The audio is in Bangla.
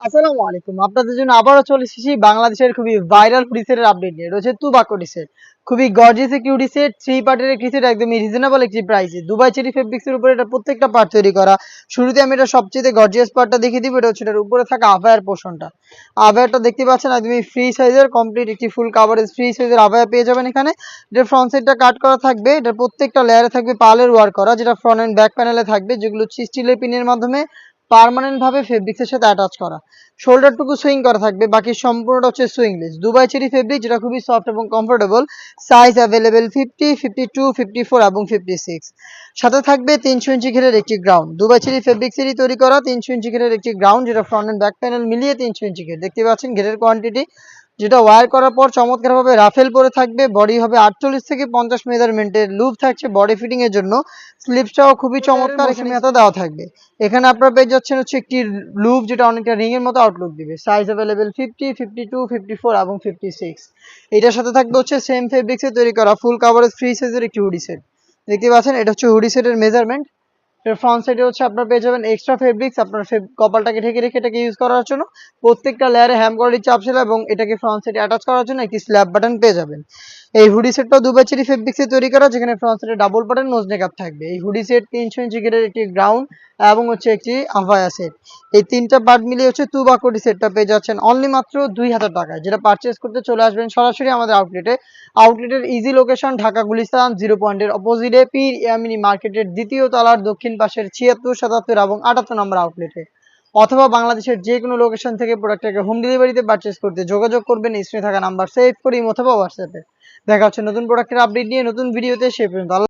আসসালামু আলাইকুম। আপনাদের জন্য আবারও চলে এসেছি বাংলাদেশের খুবই ভাইরাল হুডি সেটের আপডেট নিয়ে। রয়েছে তুবাকো হুডি সেট। খুবই গর্জিয়াস একটি হুডি সেট, 3 পার্টের একটি সেট, একদমই রিজনেবল একটি প্রাইসে। দুবাই চেরি ফেব্রিক্স এর উপরে এটা প্রত্যেকটা পার্ট তৈরি করা। শুরুতে আমি এটা সবচেয়ে গর্জিয়াস পার্টটা দেখিয়ে দিব। এটা হচ্ছে এটার উপরে থাকা আভায়ার পোরশনটা। আভায়ারটা দেখতে পাচ্ছেন একদমই ফ্রি সাইজের, কমপ্লিট একটি ফুল কাভারেজ ফ্রি সাইজের আভায়া পেয়ে যাবেন এখানে। এটার ফ্রন্ট সাইডটা কাট করা থাকবে। এটার প্রত্যেকটা লেয়ারে থাকবে পার্লের ওয়ার্ক করা, যেটা ফ্রন্ট এন্ড ব্যাক প্যানেলে থাকবে, যেগুলো হচ্ছে স্টিলের পিনের মাধ্যমে পার্মানেন্ট ভাবে ফেব্রিক্সের সাথে অ্যাটাচ করা। শোল্ডারটুকু সুইং করা থাকবে, বাকি সম্পূর্ণটা হচ্ছে সুইংলেস দুবাই চেরি ফেব্রিক, যেটা খুবই সফট এবং কমফোর্টেবল। সাইজ অ্যাভেলেবেল 50, 52, 54 এবং 56। সাথে থাকবে 300 ইঞ্চি ঘেরের একটি গ্রাউন্ড, দুবাই চেরি ফেব্রিক্সেরই তৈরি করা 300 ইঞ্চি ঘেরের একটি গ্রাউন্ড, যেটা ফ্রন্ট এন্ড ব্যাক প্যানেল মিলিয়ে 300 ইঞ্চি ঘের। দেখতে পাচ্ছেন ঘেরের কোয়ান্টিটি, যেটা ওয়্যার করার পর চমৎকারভাবে রাফেল পরে থাকবে। বডি হবে 48 থেকে 50 মেজারমেন্টের, লুপ থাকছে বডি ফিটিং এর জন্য। স্লিপসটাও খুবই চমৎকার, এখানে এত দেওয়া থাকবে। এখানে আপনারা পেয়ে যাচ্ছেন হচ্ছে একটি লুপ, যেটা অনেকটা রিং এর মতো আউটলুক দিবে। সাইজ অ্যাভেলেবেল 50, 52, 54 এবং 56। এটার সাথে থাকবে হচ্ছে সেম ফেব্রিক্স এ তৈরি করা ফুল কাভারেজ ফ্রি সাইজের একটি হুডি সেট। দেখতে পাচ্ছেন এটা হচ্ছে হুডি সেটের মেজারমেন্ট। এর ফ্রন্ট সাইডে হচ্ছে আপনারা পেয়ে যাবেন এক্সট্রা ফেব্রিক্স, আপনার কপালটাকে ঢেকে রেখে এটাকে ইউজ করার জন্য। প্রত্যেকটা লেয়ারে হ্যাম কোয়ালিটি চাপ ছিল, এবং এটাকে ফ্রন্ট সাইডে অ্যাটাচ করার জন্য একটি স্ল্যাব বাটন পেয়ে যাবেন। এই হুডি সেটটাও দুবাই চেরি ফেব্রিক্সে তৈরি করা, যেখানে ফ্রন্ট সাইডে ডাবল বাটন নোজ নেকআপ থাকবে। এই হুডি সেট 300 ইঞ্চি গ্রেডের একটি গ্রাউন্ড এবং হচ্ছে একটি আভায়া সেট। এই তিনটা পার্ট মিলিয়ে হচ্ছে তুবাকো হুডি সেটটা পেয়ে যাচ্ছেন অনলি মাত্র 2000 টাকায়। যেটা পারচেজ করতে চলে আসবেন সরাসরি আমাদের আউটলেটে। আউটলেটের ইজি লোকেশন ঢাকা গুলিস্তান 0 পয়েন্টের অপোজিটে পীর ইয়ামিনী মার্কেটের দ্বিতীয় তলার দক্ষিণ পাশের 76, 77 এবং 78 নম্বর আউটলেটে। অথবা বাংলাদেশের যে কোনো লোকেশন থেকে প্রোডাক্টটাকে হোম ডেলিভারিতে পারচেজ করতে যোগাযোগ করবেন স্ক্রিনে থাকা নাম্বার সেভ করি অথবা হোয়াটসঅ্যাপে। দেখা হচ্ছে নতুন প্রোডাক্টের আপডেট নিয়ে নতুন ভিডিওতে। সে পর্যন্ত